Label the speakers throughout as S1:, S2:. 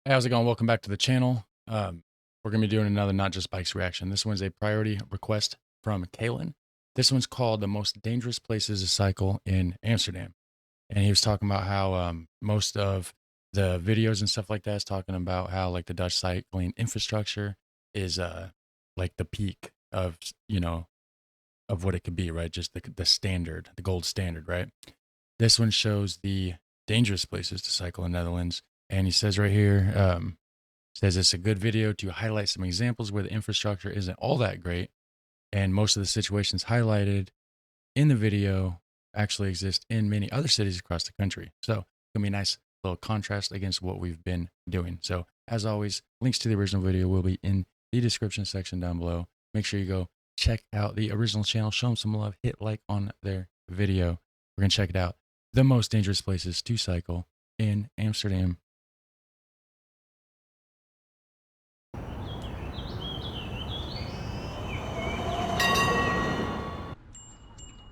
S1: Hey, how's it going? Welcome back to the channel. We're going to be doing another Not Just Bikes reaction. This one's a priority request from Kalen. This one's called The Most Dangerous Places to Cycle in Amsterdam. And he was talking about how most of the videos and stuff like that is talking about how like the Dutch cycling infrastructure is like the peak of, of what it could be, right? Just the standard, the gold standard, right? This one shows the dangerous places to cycle in the Netherlands. And he says right here, says it's a good video to highlight some examples where the infrastructure isn't all that great. And most of the situations highlighted in the video actually exist in many other cities across the country. So it's going to be a nice little contrast against what we've been doing. So as always, links to the original video will be in the description section down below. Make sure you go check out the original channel, show them some love, hit like on their video. We're going to check it out. The most dangerous places to cycle in Amsterdam.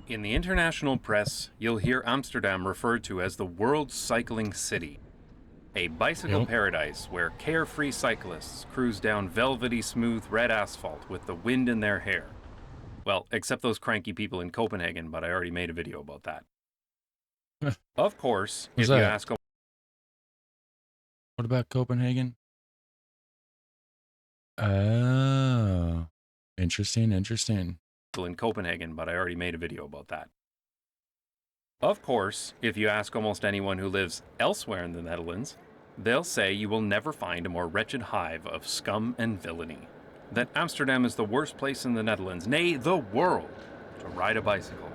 S2: In the international press, you'll hear Amsterdam referred to as the world's cycling city. A bicycle paradise where carefree cyclists cruise down velvety smooth red asphalt with the wind in their hair. Well, except those cranky people in Copenhagen, but I already made a video about that. Of course, if you ask them,
S1: what about Copenhagen? Oh, interesting.
S2: in Copenhagen, but I already made a video about that. Of course, if you ask almost anyone who lives elsewhere in the Netherlands, they'll say you will never find a more wretched hive of scum and villainy. That Amsterdam is the worst place in the Netherlands, nay, the world, to ride a bicycle.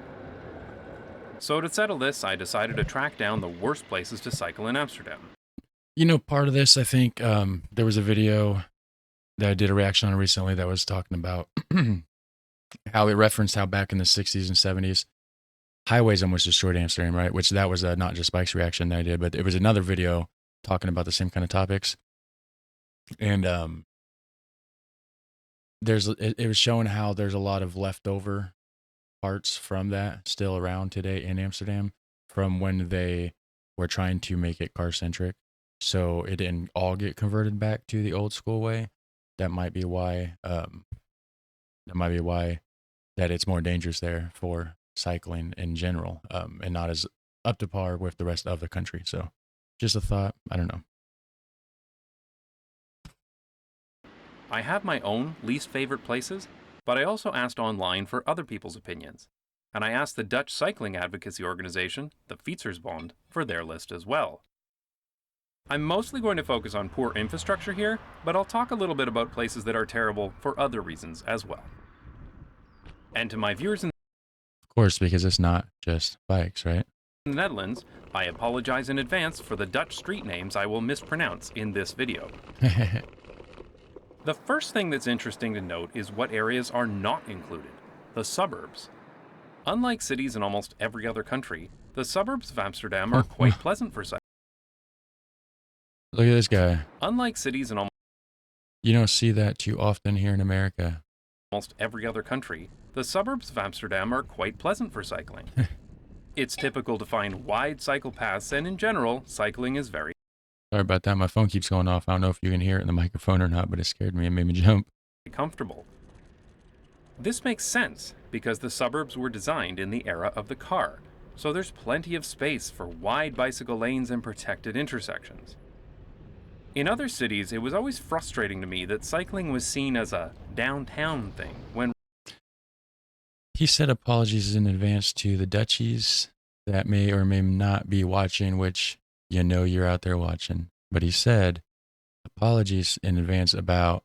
S2: So to settle this, I decided to track down the worst places to cycle in Amsterdam.
S1: You know, part of this, I think there was a video that I did a reaction on recently that was talking about how it referenced how back in the 60s and 70s, highways almost destroyed Amsterdam, right? Which that was a Not Just Bikes reaction that I did, but it was another video talking about the same kind of topics. And it was showing how there's a lot of leftover parts from that still around today in Amsterdam from when they were trying to make it car centric. So it didn't all get converted back to the old school way. That might be why that it's more dangerous there for cycling in general, and not as up to par with the rest of the country. So just a thought. I don't know.
S2: I have my own least favorite places, but I also asked online for other people's opinions. And I asked the Dutch cycling advocacy organization, the Fietsersbond, for their list as well. I'm mostly going to focus on poor infrastructure here, but I'll talk a little bit about places that are terrible for other reasons as well. And to my viewers in
S1: Of course, because it's not just bikes, right?
S2: the Netherlands, I apologize in advance for the Dutch street names I will mispronounce in this video. The first thing that's interesting to note is what areas are not included: the suburbs. Unlike cities in almost every other country, the suburbs of Amsterdam are quite pleasant for cycling.
S1: Look at this guy.
S2: Unlike cities in
S1: You don't see that too often here in America.
S2: almost every other country, the suburbs of Amsterdam are quite pleasant for cycling. It's typical to find wide cycle paths, and in general, cycling is very
S1: Sorry about that. My phone keeps going off. I don't know if you can hear it in the microphone or not, but it scared me and made me jump.
S2: comfortable. This makes sense because the suburbs were designed in the era of the car, so there's plenty of space for wide bicycle lanes and protected intersections. In other cities, it was always frustrating to me that cycling was seen as a downtown thing, when
S1: He said apologies in advance to the Dutchies that may or may not be watching, which you know you're out there watching. But he said apologies in advance about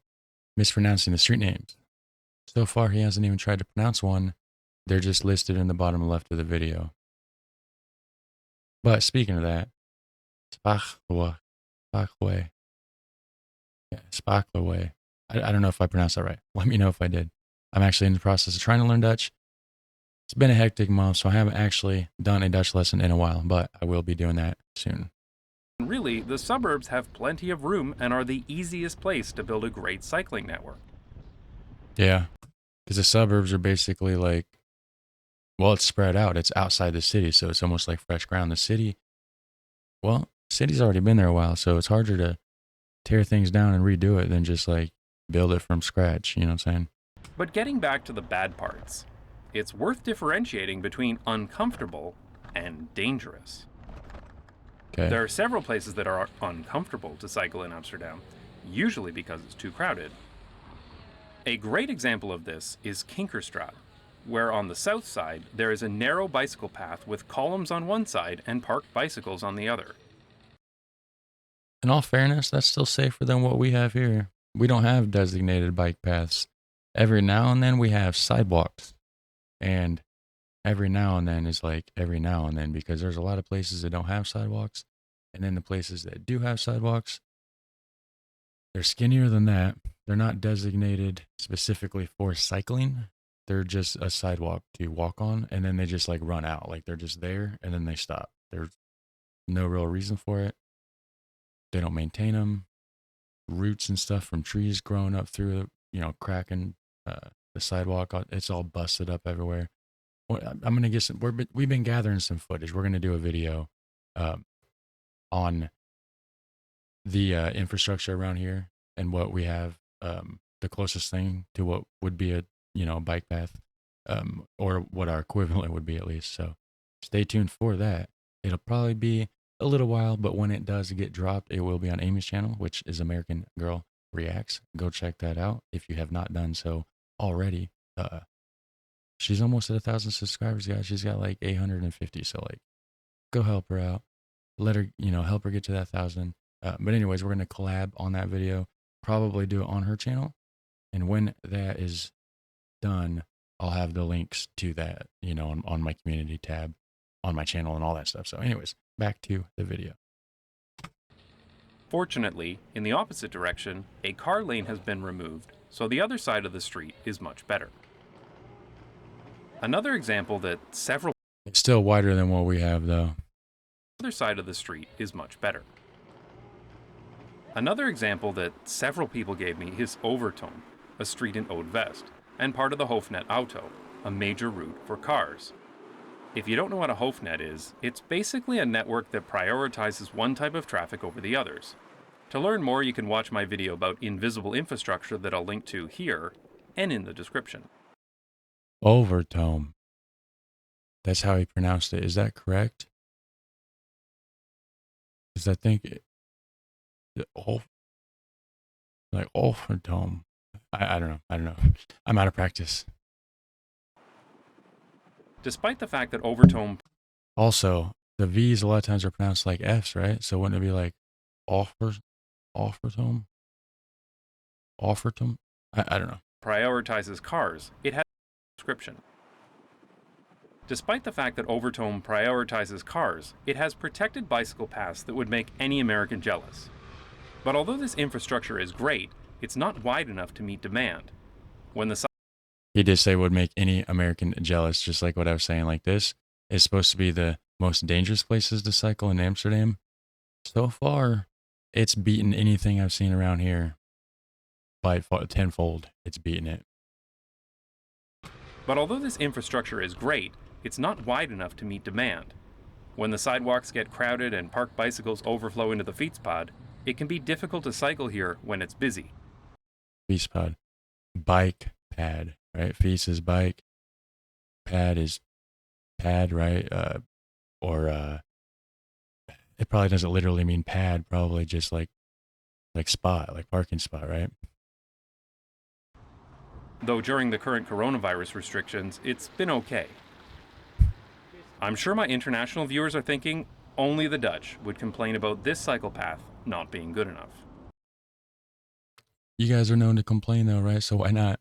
S1: mispronouncing the street names. So far, he hasn't even tried to pronounce one. They're just listed in the bottom left of the video. But speaking of that, Spaaklerweg. Yeah, Spaaklerweg. I don't know if I pronounced that right. Let me know if I did. I'm actually in the process of trying to learn Dutch. It's been a hectic month, so I haven't actually done a Dutch lesson in a while, but I will be doing that soon.
S2: really the suburbs have plenty of room and are the easiest place to build a great cycling network.
S1: Yeah, because the suburbs are basically like, well, it's spread out. It's outside the city, so it's almost like fresh ground. The city, well, city's already been there a while, so it's harder to tear things down and redo it than just like build it from scratch. You know what I'm saying?
S2: But getting back to the bad parts, it's worth differentiating between uncomfortable and dangerous.
S1: Okay.
S2: There are several places that are uncomfortable to cycle in Amsterdam, usually because it's too crowded. A great example of this is Kinkerstraat, where on the south side there is a narrow bicycle path with columns on one side and parked bicycles on the other.
S1: In all fairness, that's still safer than what we have here. We don't have designated bike paths. Every now and then we have sidewalks. And every now and then is like every now and then because there's a lot of places that don't have sidewalks. And then the places that do have sidewalks, they're skinnier than that. They're not designated specifically for cycling. They're just a sidewalk to walk on. And then they just like run out. Like they're just there and then they stop. There's no real reason for it. They don't maintain them. Roots and stuff from trees growing up through, cracking the sidewalk. It's all busted up everywhere. I'm gonna get some. We've been gathering some footage. We're gonna do a video on the infrastructure around here and what we have. The closest thing to what would be a bike path, or what our equivalent would be at least. So stay tuned for that. It'll probably be a little while, but when it does get dropped, it will be on Amy's channel, which is American Girl Reacts. Go check that out if you have not done so already. She's almost at 1,000 subscribers, guys. She's got like 850. So like, go help her out. Let her, help her get to that 1,000. But anyways, we're gonna collab on that video. Probably do it on her channel, and when that is done, I'll have the links to that, on my community tab, on my channel, and all that stuff. So, anyways, back to the video.
S2: Fortunately, in the opposite direction, a car lane has been removed, so the other side of the street is much better. Another example that several
S1: It's still wider than what we have, though.
S2: other side of the street is much better. Another example that several people gave me is Overtoom, a street in Oud-West, and part of the Hoofdnet Auto, a major route for cars. If you don't know what a Hoofdnet is, it's basically a network that prioritizes one type of traffic over the others. To learn more, you can watch my video about invisible infrastructure that I'll link to here and in the description.
S1: Overtome. That's how he pronounced it. Is that correct? Because I think like Overtome. I don't know. I don't know. I'm out of practice.
S2: Despite the fact that Overtoom
S1: Also, the V's a lot of times are pronounced like F's, right? So wouldn't it be like Offertome? Offertome? I don't know.
S2: prioritizes cars, it has a description. Despite the fact that Overtoom prioritizes cars, it has protected bicycle paths that would make any American jealous. But although this infrastructure is great, it's not wide enough to meet demand. When the
S1: He did say would make any American jealous, just like what I was saying. Like, this is supposed to be the most dangerous places to cycle in Amsterdam. So far, it's beaten anything I've seen around here by tenfold. It's beaten it.
S2: But although this infrastructure is great, it's not wide enough to meet demand. When the sidewalks get crowded and parked bicycles overflow into the Fietspad, it can be difficult to cycle here when it's busy.
S1: Fietspad. Bike pad, right? Fiets is bike. Pad is pad, right? It probably doesn't literally mean pad, probably just like spot, like parking spot, right?
S2: Though during the current coronavirus restrictions, it's been okay. I'm sure my international viewers are thinking only the Dutch would complain about this cycle path not being good enough.
S1: You guys are known to complain though, right? So why not?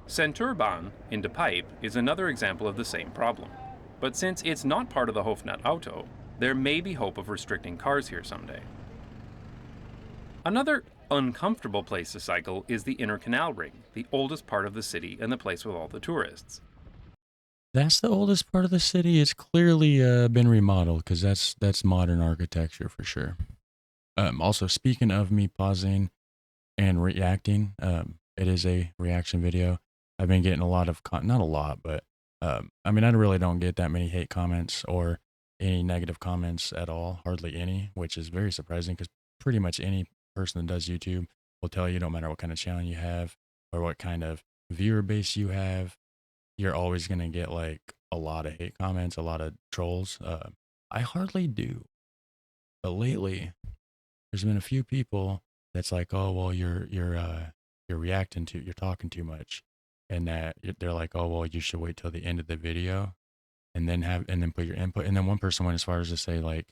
S2: Centurbaan in De Pijp is another example of the same problem. But since it's not part of the Hoofdnet Auto, there may be hope of restricting cars here someday. Another uncomfortable place to cycle is the Inner Canal Ring, the oldest part of the city and the place with all the tourists.
S1: That's the oldest part of the city. It's clearly been remodeled because that's modern architecture for sure. Also, speaking of me pausing and reacting, it is a reaction video. I've been getting a lot of not a lot, but I really don't get that many hate comments or any negative comments at all, hardly any, which is very surprising because pretty much any person that does YouTube will tell you no matter what kind of channel you have or what kind of viewer base you have, you're always going to get like a lot of hate comments, a lot of trolls. I hardly do, but lately there's been a few people that's like, oh well, you're reacting to, you're talking too much, and that they're like, oh well, you should wait till the end of the video and then put your input. And then one person went as far as to say like,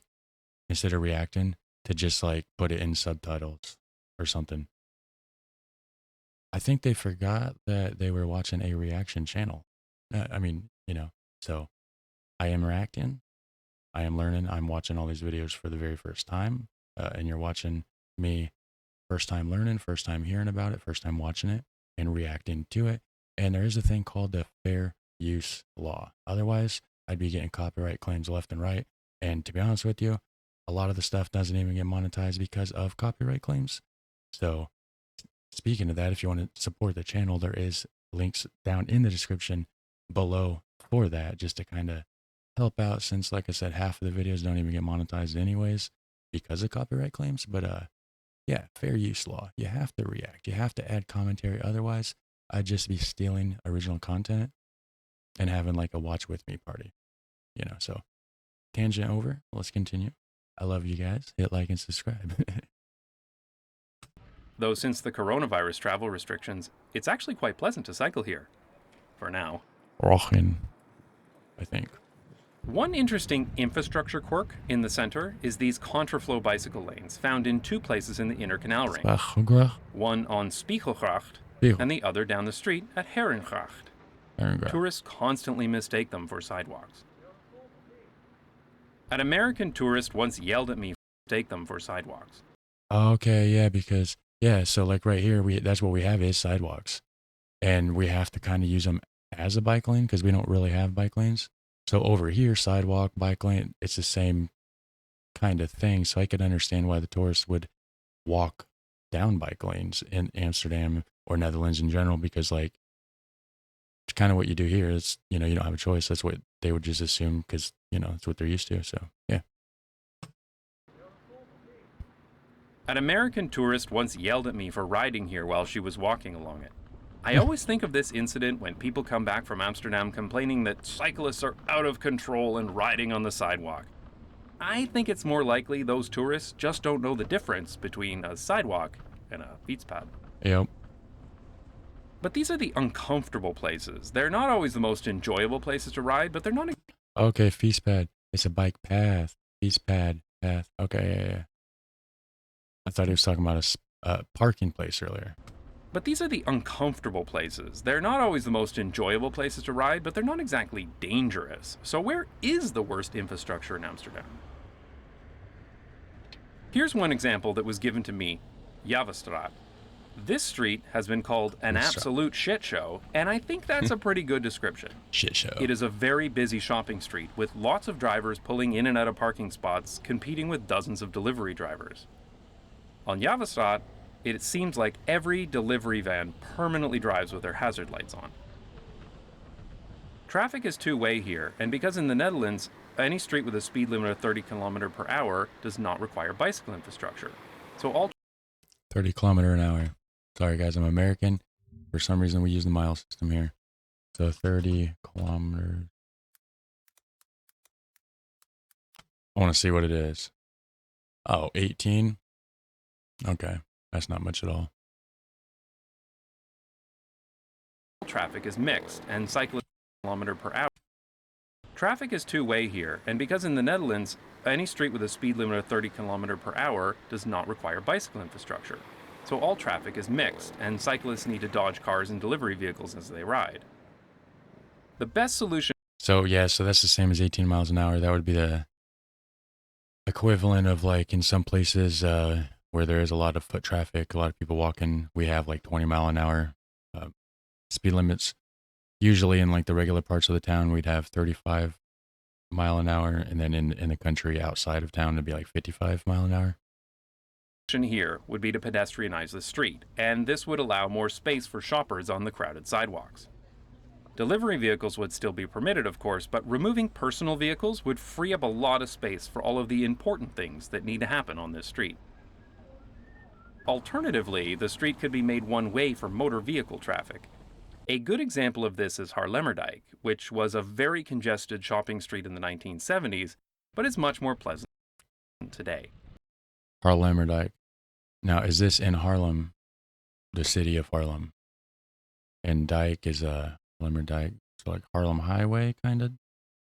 S1: instead of reacting, to just like put it in subtitles or something. I think they forgot that they were watching a reaction channel. I mean, so I am reacting. I am learning. I'm watching all these videos for the very first time. And you're watching me first time learning, first time hearing about it, first time watching it and reacting to it. And there is a thing called the fair use law. Otherwise, I'd be getting copyright claims left and right. And to be honest with you, a lot of the stuff doesn't even get monetized because of copyright claims. So speaking of that, if you want to support the channel, there is links down in the description below for that, just to kind of help out, since like I said, half of the videos don't even get monetized anyways because of copyright claims. But yeah, fair use law. You have to react. You have to add commentary. Otherwise, I'd just be stealing original content and having like a watch with me party. So tangent over. Let's continue. I love you guys. Hit like and subscribe.
S2: Though since the coronavirus travel restrictions, it's actually quite pleasant to cycle here. For now.
S1: Rochen, I think.
S2: One interesting infrastructure quirk in the center is these Contraflow bicycle lanes found in two places in the inner canal ring. One on Spiegelgracht and the other down the street at Herengracht. Tourists constantly mistake them for sidewalks. An American tourist once yelled at me for mistake them for sidewalks.
S1: Okay, yeah, because so like right here, that's what we have is sidewalks, and we have to kind of use them as a bike lane because we don't really have bike lanes. So over here, sidewalk, bike lane, it's the same kind of thing. So I could understand why the tourists would walk down bike lanes in Amsterdam or Netherlands in general, because like it's kind of what you do here. It's, you don't have a choice. That's what they would just assume because, it's what they're used to. So yeah.
S2: An American tourist once yelled at me for riding here while she was walking along it. I always think of this incident when people come back from Amsterdam complaining that cyclists are out of control and riding on the sidewalk. I think it's more likely those tourists just don't know the difference between a sidewalk and a fietspad.
S1: Yep.
S2: But these are the uncomfortable places. They're not always the most enjoyable places to ride, but they're not...
S1: Okay, fietspad. It's a bike path. Fietspad path. Okay, yeah. I thought he was talking about a parking place earlier.
S2: But these are the uncomfortable places. They're not always the most enjoyable places to ride, but they're not exactly dangerous. So where is the worst infrastructure in Amsterdam? Here's one example that was given to me, Javastraat. This street has been called an absolute shit show, and I think that's a pretty good description.
S1: Shit show.
S2: It is a very busy shopping street with lots of drivers pulling in and out of parking spots, competing with dozens of delivery drivers. On Javastraat, it seems like every delivery van permanently drives with their hazard lights on. Traffic is two-way here, and because in the Netherlands, any street with a speed limit of 30 km per hour does not require bicycle infrastructure. So all
S1: 30 km an hour. Sorry guys, I'm American. For some reason we use the mile system here. So 30 kilometers. I want to see what it is. Oh, 18. Okay. That's not much at all.
S2: Traffic is mixed and cyclists kilometer per hour. Traffic is two-way here, and because in the Netherlands, any street with a speed limit of 30 km per hour does not require bicycle infrastructure. So all traffic is mixed, and cyclists need to dodge cars and delivery vehicles as they ride. The best solution...
S1: So that's the same as 18 miles an hour. That would be the equivalent of like in some places where there is a lot of foot traffic, a lot of people walking, we have like 20-mile-an-hour speed limits. Usually in like the regular parts of the town, we'd have 35-mile-an-hour, and then in the country outside of town, it'd be like 55-mile-an-hour.
S2: Here would be to pedestrianize the street, and this would allow more space for shoppers on the crowded sidewalks. Delivery vehicles would still be permitted, of course, but removing personal vehicles would free up a lot of space for all of the important things that need to happen on this street. Alternatively, the street could be made one way for motor vehicle traffic. A good example of this is Haarlemmerdijk, which was a very congested shopping street in the 1970s, but is much more pleasant today.
S1: Haarlemmerdijk. Now, is this in Harlem, the city of Harlem? And dike is Haarlemmerdijk, so like Harlem Highway, kind of?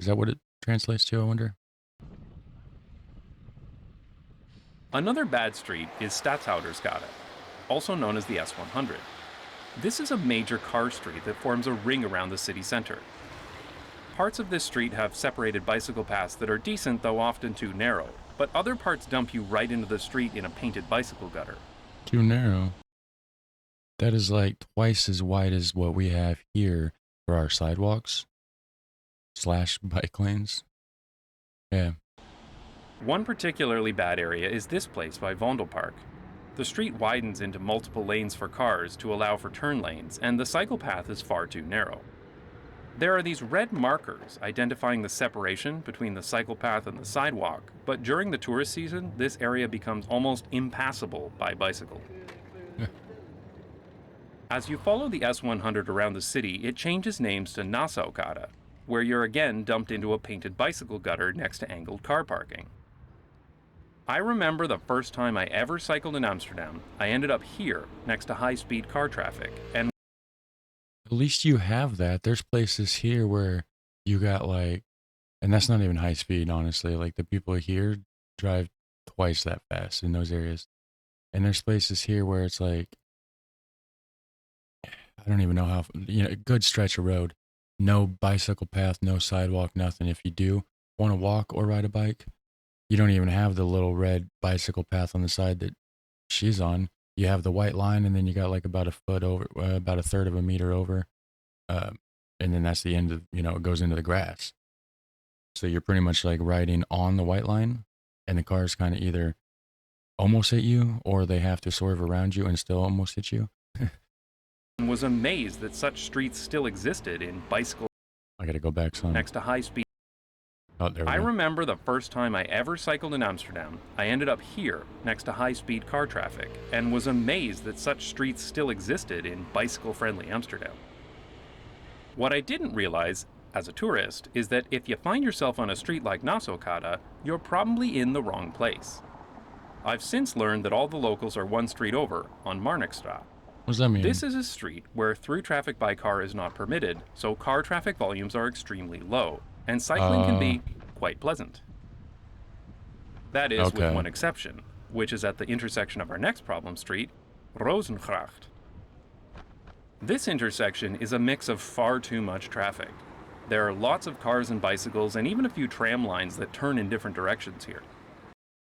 S1: Is that what it translates to, I wonder?
S2: Another bad street is Stadshoudersgade, also known as the S100. This is a major car street that forms a ring around the city center. Parts of this street have separated bicycle paths that are decent, though often too narrow, but other parts dump you right into the street in a painted bicycle gutter.
S1: Too narrow. That is like twice as wide as what we have here for our sidewalks / bike lanes. Yeah.
S2: One particularly bad area is this place by Vondelpark. The street widens into multiple lanes for cars to allow for turn lanes, and the cycle path is far too narrow. There are these red markers identifying the separation between the cycle path and the sidewalk, but during the tourist season, this area becomes almost impassable by bicycle. As you follow the S100 around the city, it changes names to Nassaukade, where you're again dumped into a painted bicycle gutter next to angled car parking. I remember the first time I ever cycled in Amsterdam, I ended up here next to high-speed car traffic, and
S1: At least you have that. There's places here where you got like, and that's not even high speed, honestly. Like the people here drive twice that fast in those areas. And there's places here where it's like, I don't even know how, a good stretch of road, no bicycle path, no sidewalk, nothing. If you do want to walk or ride a bike, you don't even have the little red bicycle path on the side that she's on. You have the white line, and then you got like about a foot over, about a third of a meter over. And then that's the end of, it goes into the grass. So you're pretty much like riding on the white line, and the cars kind of either almost hit you or they have to swerve around you and still almost hit you.
S2: was amazed that such streets still existed in bicycle
S1: I got to go back some.
S2: next to high-speed.
S1: Oh, there we
S2: I
S1: go.
S2: remember the first time I ever cycled in Amsterdam, I ended up here next to high-speed car traffic and was amazed that such streets still existed in bicycle-friendly Amsterdam. What I didn't realize, as a tourist, is that if you find yourself on a street like Nassaukade, you're probably in the wrong place. I've since learned that all the locals are one street over, on Marnixstraat.
S1: What does that mean?
S2: This is a street where through traffic by car is not permitted, so car traffic volumes are extremely low, and cycling can be quite pleasant. That is,
S1: Okay.
S2: with one exception, which is at the intersection of our next problem street, Rozengracht. This intersection is a mix of far too much traffic. There are lots of cars and bicycles, and even a few tram lines that turn in different directions here.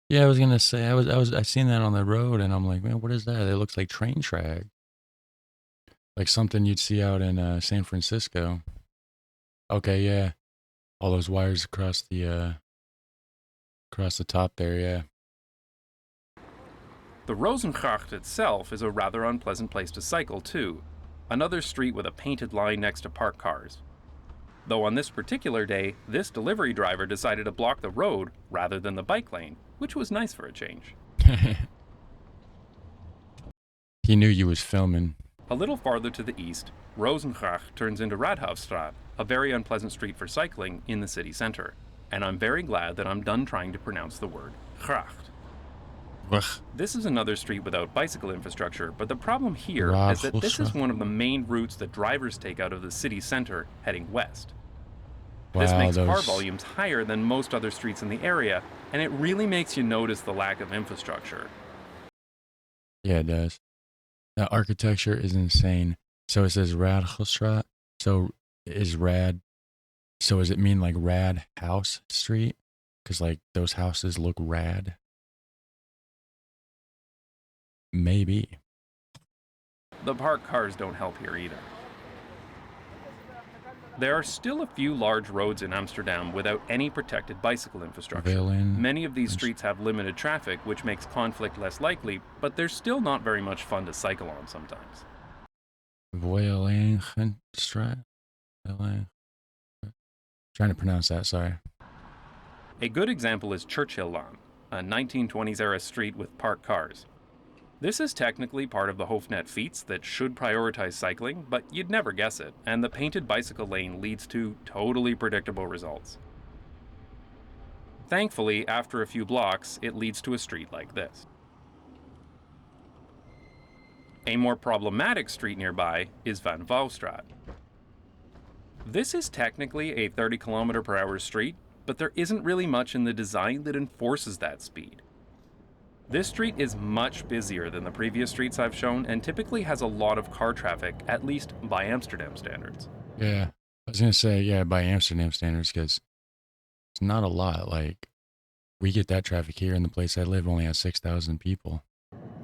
S1: Yeah, I was gonna say I seen that on the road, and I'm like, man, what is that? It looks like train track, like something you'd see out in San Francisco. Okay, yeah, all those wires across the top there. Yeah,
S2: The Rozengracht itself is a rather unpleasant place to cycle, too. Another street with a painted line next to parked cars. Though on this particular day, this delivery driver decided to block the road rather than the bike lane, which was nice for a change.
S1: he knew you was filming.
S2: A little farther to the east, Rozengracht turns into Radhuisstraat, a very unpleasant street for cycling in the city center. And I'm very glad that I'm done trying to pronounce the word gracht.
S1: Ugh.
S2: This is another street without bicycle infrastructure, but the problem here is that this is one of the main routes that drivers take out of the city center heading west. This
S1: Wow,
S2: makes car
S1: those-
S2: volumes higher than most other streets in the area, and it really makes you notice the lack of infrastructure.
S1: Yeah, it does. The architecture is insane. So it says Radhuisstraat. So is rad. So does it mean like Rad House Street? Because like those houses look rad. Maybe.
S2: The parked cars don't help here either. There are still a few large roads in Amsterdam without any protected bicycle infrastructure.
S1: Velen.
S2: Many of these streets have limited traffic, which makes conflict less likely, but they're still not very much fun to cycle on sometimes.
S1: Voelingenstraat. LA. Trying to pronounce that, sorry.
S2: A good example is Churchill Laan, a 1920s era street with parked cars. This is technically part of the Hoofdnet Fiets that should prioritize cycling, but you'd never guess it, and the painted bicycle lane leads to totally predictable results. Thankfully, after a few blocks, it leads to a street like this. A more problematic street nearby is Van Volstrad. This is technically a 30 km/h street, but there isn't really much in the design that enforces that speed. This street is much busier than the previous streets I've shown and typically has a lot of car traffic, at least by Amsterdam standards.
S1: Yeah, I was gonna say, yeah, by Amsterdam standards, because it's not a lot. Like, we get that traffic here, and the place I live only has 6,000 people.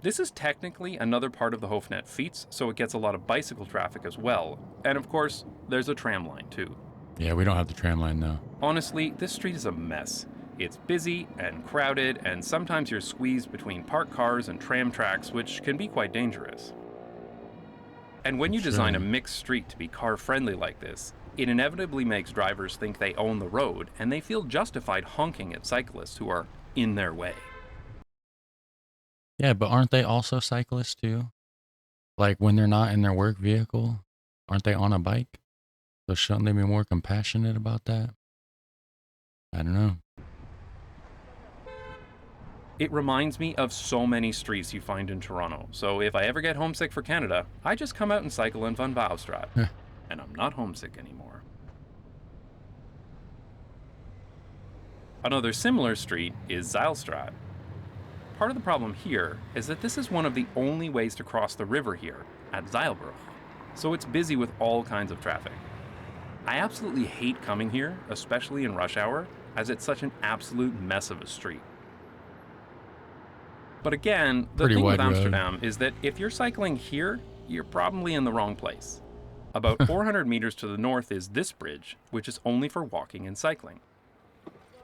S2: This is technically another part of the Hoofdnet Fiets, so it gets a lot of bicycle traffic as well. And of course, there's a tram line too.
S1: Yeah, we don't have the tram line, though.
S2: Honestly, this street is a mess. It's busy and crowded, and sometimes you're squeezed between parked cars and tram tracks, which can be quite dangerous. And when you design a mixed street to be car-friendly like this, it inevitably makes drivers think they own the road, and they feel justified honking at cyclists who are in their way.
S1: Yeah, but aren't they also cyclists, too? Like, when they're not in their work vehicle, aren't they on a bike? So shouldn't they be more compassionate about that? I don't know.
S2: It reminds me of so many streets you find in Toronto, so if I ever get homesick for Canada, I just come out and cycle in Van Volstrad. And I'm not homesick anymore. Another similar street is Zijlstraat. Part of the problem here is that this is one of the only ways to cross the river here, at Zeilbrugge, so it's busy with all kinds of traffic. I absolutely hate coming here, especially in rush hour, as it's such an absolute mess of a street. But again, the thing with Amsterdam is that if you're cycling here, you're probably in the wrong place. About 400 meters to the north is this bridge, which is only for walking and cycling.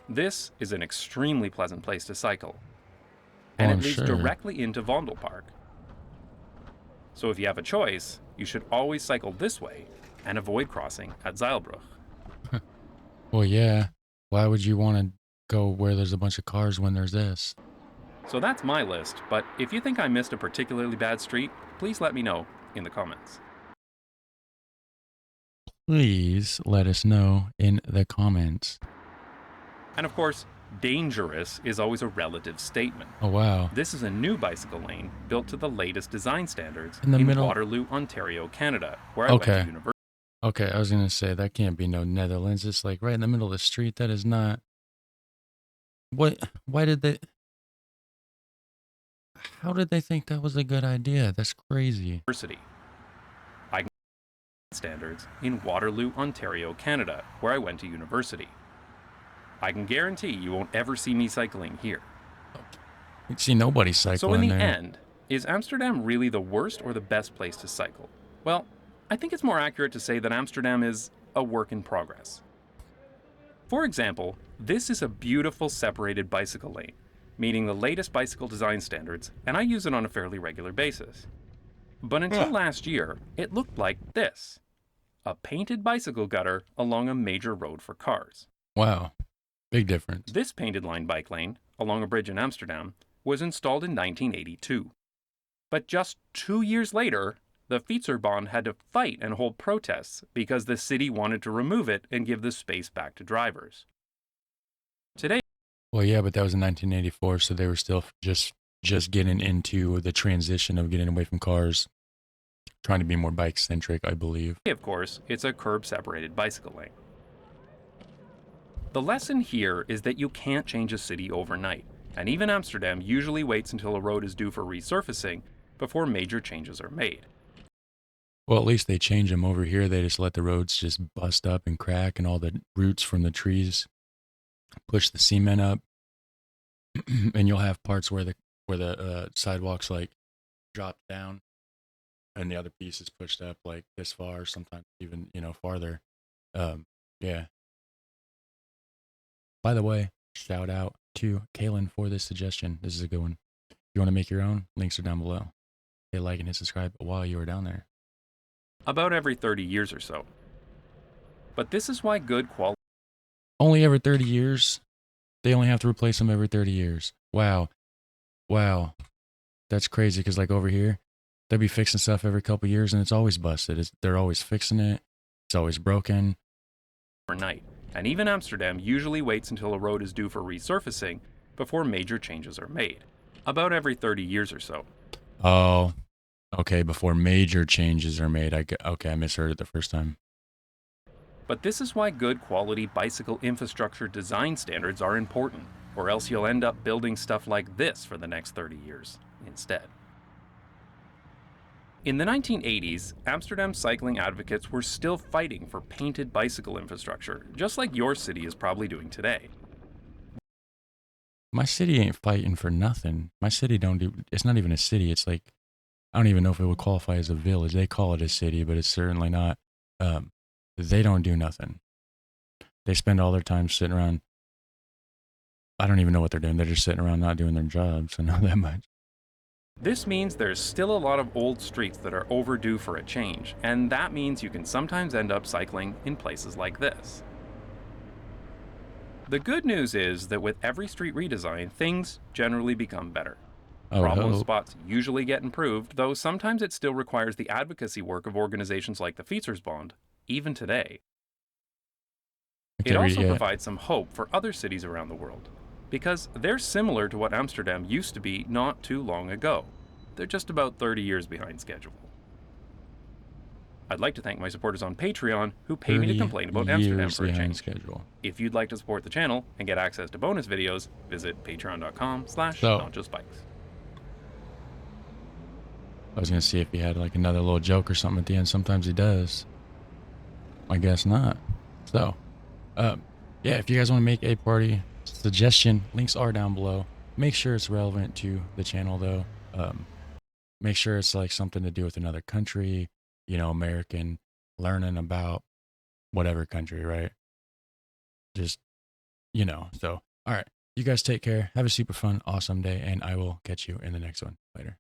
S2: This is an extremely pleasant place to cycle, and it leads directly into Vondelpark. So if you have a choice, you should always cycle this way and avoid crossing at Zeilbrugge.
S1: Well, yeah. Why would you want to go where there's a bunch of cars when there's this?
S2: So that's my list, but if you think I missed a particularly bad street, please let me know in the comments.
S1: Please let us know in the comments.
S2: And of course, dangerous is always a relative statement.
S1: Oh, wow.
S2: This is a new bicycle lane built to the latest design standards
S1: in
S2: Waterloo, Ontario, Canada, where I went to university.
S1: Okay, I was going to say, that can't be no Netherlands. It's like right in the middle of the street. That is not... Why did they... How did they think that was a good idea? That's crazy.
S2: I can standards in Waterloo, Ontario, Canada, where I went to university. I can guarantee you won't ever see me cycling here.
S1: You see nobody cycling.
S2: So in the end, is Amsterdam really the worst or the best place to cycle? Well, I think it's more accurate to say that Amsterdam is a work in progress. For example, this is a beautiful separated bicycle lane, meeting the latest bicycle design standards, and I use it on a fairly regular basis. But until last year, it looked like this: a painted bicycle gutter along a major road for cars.
S1: Wow, big difference.
S2: This painted line bike lane, along a bridge in Amsterdam, was installed in 1982. But just 2 years later, the Fietserbond had to fight and hold protests because the city wanted to remove it and give the space back to drivers. Today,
S1: well, yeah, but that was in 1984, so they were still just getting into the transition of getting away from cars, trying to be more bike-centric, I believe.
S2: Of course, it's a curb-separated bicycle lane. The lesson here is that you can't change a city overnight, and even Amsterdam usually waits until a road is due for resurfacing before major changes are made.
S1: Well, at least they change them. Over here, they just let the roads just bust up and crack, and all the roots from the trees push the cement up, and you'll have parts where the sidewalks like drop down, and the other piece is pushed up like this far, sometimes even farther. Yeah. By the way, shout out to Kaylin for this suggestion. This is a good one. If you want to make your own, links are down below. Hit like and hit subscribe while you are down there.
S2: About every 30 years or so. But this is why good quality
S1: Only every 30 years? They only have to replace them every 30 years. Wow. Wow. That's crazy because, like, over here, they'll be fixing stuff every couple years and it's always busted. They're always fixing it, it's always broken.
S2: overnight, and even Amsterdam usually waits until a road is due for resurfacing before major changes are made, about every 30 years or so.
S1: Oh, okay. Before major changes are made. Okay, I misheard it the first time.
S2: But this is why good quality bicycle infrastructure design standards are important, or else you'll end up building stuff like this for the next 30 years instead. In the 1980s, Amsterdam cycling advocates were still fighting for painted bicycle infrastructure, just like your city is probably doing today.
S1: My city ain't fighting for nothing. My city don't do. It's not even a city. It's like I don't even know if it would qualify as a village. They call it a city, but it's certainly not. Um, they don't do nothing. They spend all their time sitting around. I don't even know what they're doing. They're just sitting around not doing their jobs. I know that much.
S2: This means there's still a lot of old streets that are overdue for a change, and that means you can sometimes end up cycling in places like this. The good news is that with every street redesign, things generally become better.
S1: I would
S2: Problem
S1: hope.
S2: spots usually get improved, though sometimes it still requires the advocacy work of organizations like the Fietsersbond, even today.
S1: I
S2: It
S1: can't read it
S2: also
S1: yet.
S2: provides some hope for other cities around the world, because they're similar to what Amsterdam used to be not too long ago. They're just about 30 years behind schedule. I'd like to thank my supporters on Patreon who pay me to
S1: 30
S2: complain about Amsterdam
S1: years
S2: for a
S1: behind
S2: change.
S1: schedule.
S2: If you'd like to support the channel and get access to bonus videos, visit
S1: So-
S2: patreon.com/notjustbikes.
S1: I was gonna see if he had like another little joke or something at the end. Sometimes he does. I guess not. So, yeah, if you guys want to make a party suggestion, links are down below. Make sure it's relevant to the channel though. Make sure it's like something to do with another country, American, learning about whatever country, right? Just, so, all right. You guys take care. Have a super fun, awesome day, and I will catch you in the next one. Later.